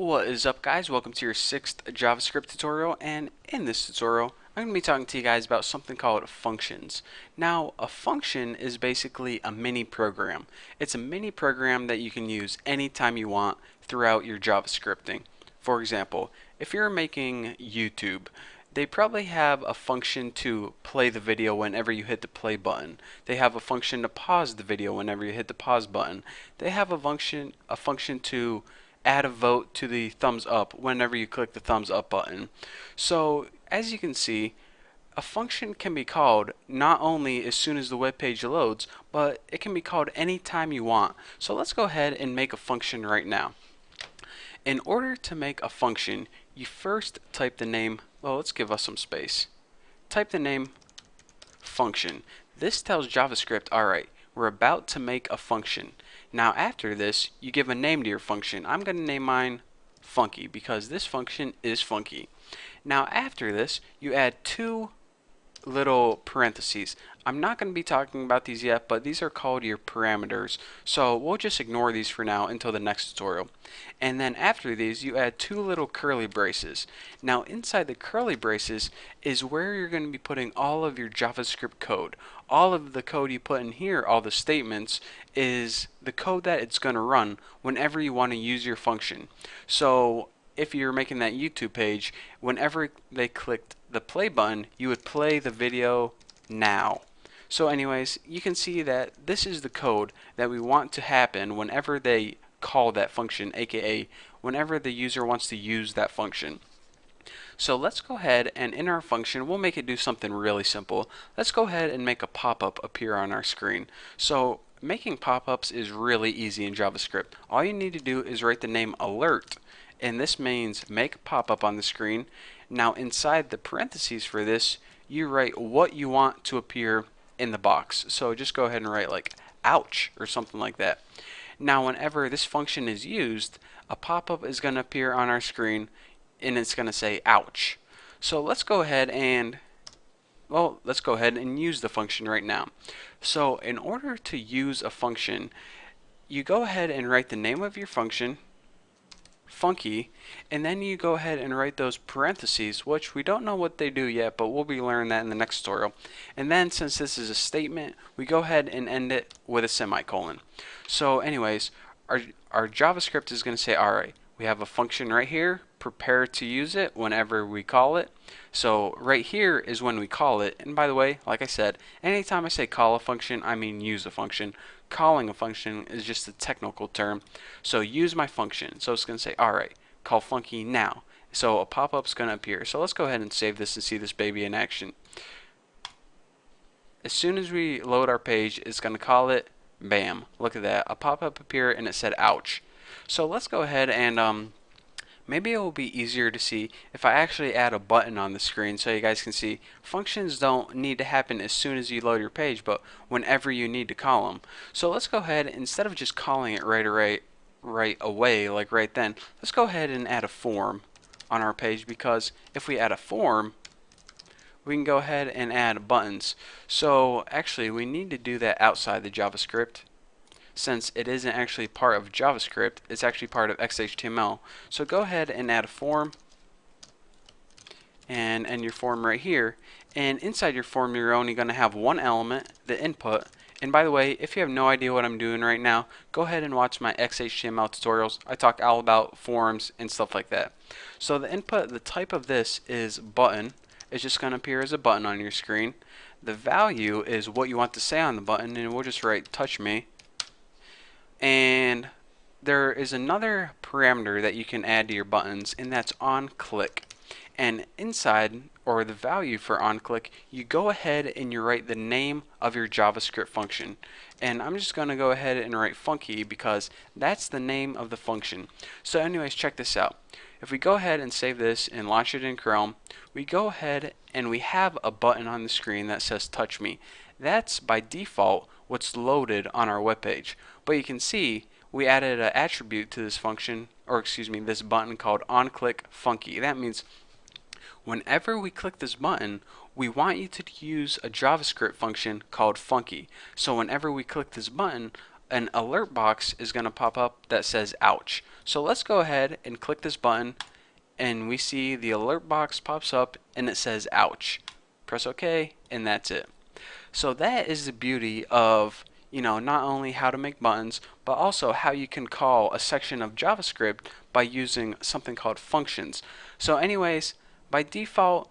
What is up, guys? Welcome to your 6th JavaScript tutorial, and in this tutorial I'm going to be talking to you guys about something called functions. Now, a function is basically a mini program. It's a mini program that you can use anytime you want throughout your JavaScripting. For example, if you're making YouTube, they probably have a function to play the video whenever you hit the play button. They have a function to pause the video whenever you hit the pause button. They have a function to add a vote to the thumbs up whenever you click the thumbs up button. So as you can see, a function can be called not only as soon as the web page loads, but it can be called anytime you want. So let's go ahead and make a function right now. In order to make a function, you first type the name, well, let's give us some space. Type the name function. This tells JavaScript, alright, we're about to make a function. Now after this, you give a name to your function. I'm going to name mine funky because this function is funky. Now after this, you add two little parentheses. I'm not going to be talking about these yet, but these are called your parameters. So we'll just ignore these for now until the next tutorial. And then after these, you add two little curly braces. Now inside the curly braces is where you're going to be putting all of your JavaScript code. All of the code you put in here, all the statements, is the code that it's going to run whenever you want to use your function. So if you're making that YouTube page, whenever they clicked the play button, you would play the video now. So anyways, you can see that this is the code that we want to happen whenever they call that function, aka whenever the user wants to use that function. So let's go ahead and in our function, we'll make it do something really simple. Let's go ahead and make a pop-up appear on our screen. So making pop-ups is really easy in JavaScript. All you need to do is write the name alert, and this means make a pop-up on the screen. Now inside the parentheses for this, you write what you want to appear in the box. So just go ahead and write like ouch or something like that. Now whenever this function is used, a pop-up is going to appear on our screen and it's going to say ouch. So let's go ahead and use the function right now. So in order to use a function, you go ahead and write the name of your function, funky, and then you go ahead and write those parentheses, which we don't know what they do yet, but we'll be learning that in the next tutorial. And then since this is a statement, we go ahead and end it with a semicolon. So anyways, our JavaScript is going to say, alright, we have a function right here, prepare to use it whenever we call it. So right here is when we call it, and by the way, like I said, anytime I say call a function, I mean use a function. Calling a function is just a technical term. So use my function. So it's going to say, alright, call funky now. So a pop-up is going to appear. So let's go ahead and save this and see this baby in action. As soon as we load our page, it's going to call it, bam, look at that, a pop-up appear and it said ouch. So let's go ahead and maybe it will be easier to see if I actually add a button on the screen so you guys can see functions don't need to happen as soon as you load your page, but whenever you need to call them. So let's go ahead, instead of just calling it right away, like right then, let's go ahead and add a form on our page, because if we add a form, we can go ahead and add buttons. So actually we need to do that outside the JavaScript. Since it isn't actually part of JavaScript, it's actually part of XHTML. So go ahead and add a form and your form right here. And inside your form, you're only going to have one element, the input. And by the way, if you have no idea what I'm doing right now, go ahead and watch my XHTML tutorials. I talk all about forms and stuff like that. So the input, the type of this is button. It's just going to appear as a button on your screen. The value is what you want to say on the button, and we'll just write touch me. And there is another parameter that you can add to your buttons, and that's on click. And inside, or the value for on click, you go ahead and you write the name of your JavaScript function. And I'm just going to go ahead and write funky because that's the name of the function. So anyways, check this out. If we go ahead and save this and launch it in Chrome, we go ahead and we have a button on the screen that says touch me. That's by default what's loaded on our web page. But you can see we added an attribute to this function, or excuse me, this button called onClick funky. That means whenever we click this button, we want you to use a JavaScript function called funky. So whenever we click this button, an alert box is going to pop up that says ouch. So let's go ahead and click this button, and we see the alert box pops up and it says ouch. Press OK, and that's it. So that is the beauty of, not only how to make buttons, but also how you can call a section of JavaScript by using something called functions. So anyways, by default,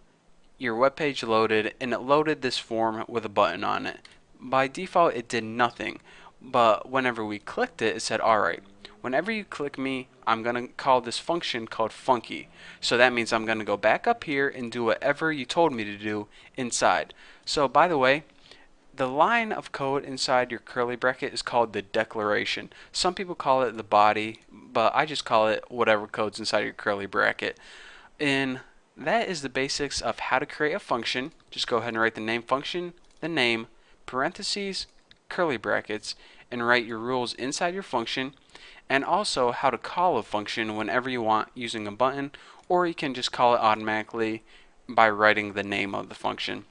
your web page loaded, and it loaded this form with a button on it. By default, it did nothing, but whenever we clicked it, it said, alright, whenever you click me, I'm going to call this function called funky. So that means I'm going to go back up here and do whatever you told me to do inside. So by the way, the line of code inside your curly bracket is called the declaration. Some people call it the body, but I just call it whatever code's inside your curly bracket. And that is the basics of how to create a function. Just go ahead and write the name function, the name, parentheses, curly brackets, and write your rules inside your function, and also how to call a function whenever you want using a button, or you can just call it automatically by writing the name of the function.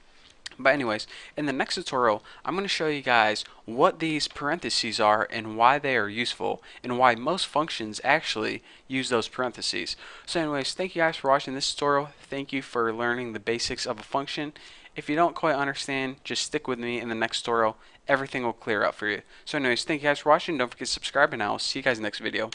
But anyways, in the next tutorial, I'm going to show you guys what these parentheses are and why they are useful, and why most functions actually use those parentheses. So anyways, thank you guys for watching this tutorial. Thank you for learning the basics of a function. If you don't quite understand, just stick with me in the next tutorial. Everything will clear up for you. So anyways, thank you guys for watching. Don't forget to subscribe, and I will see you guys in the next video.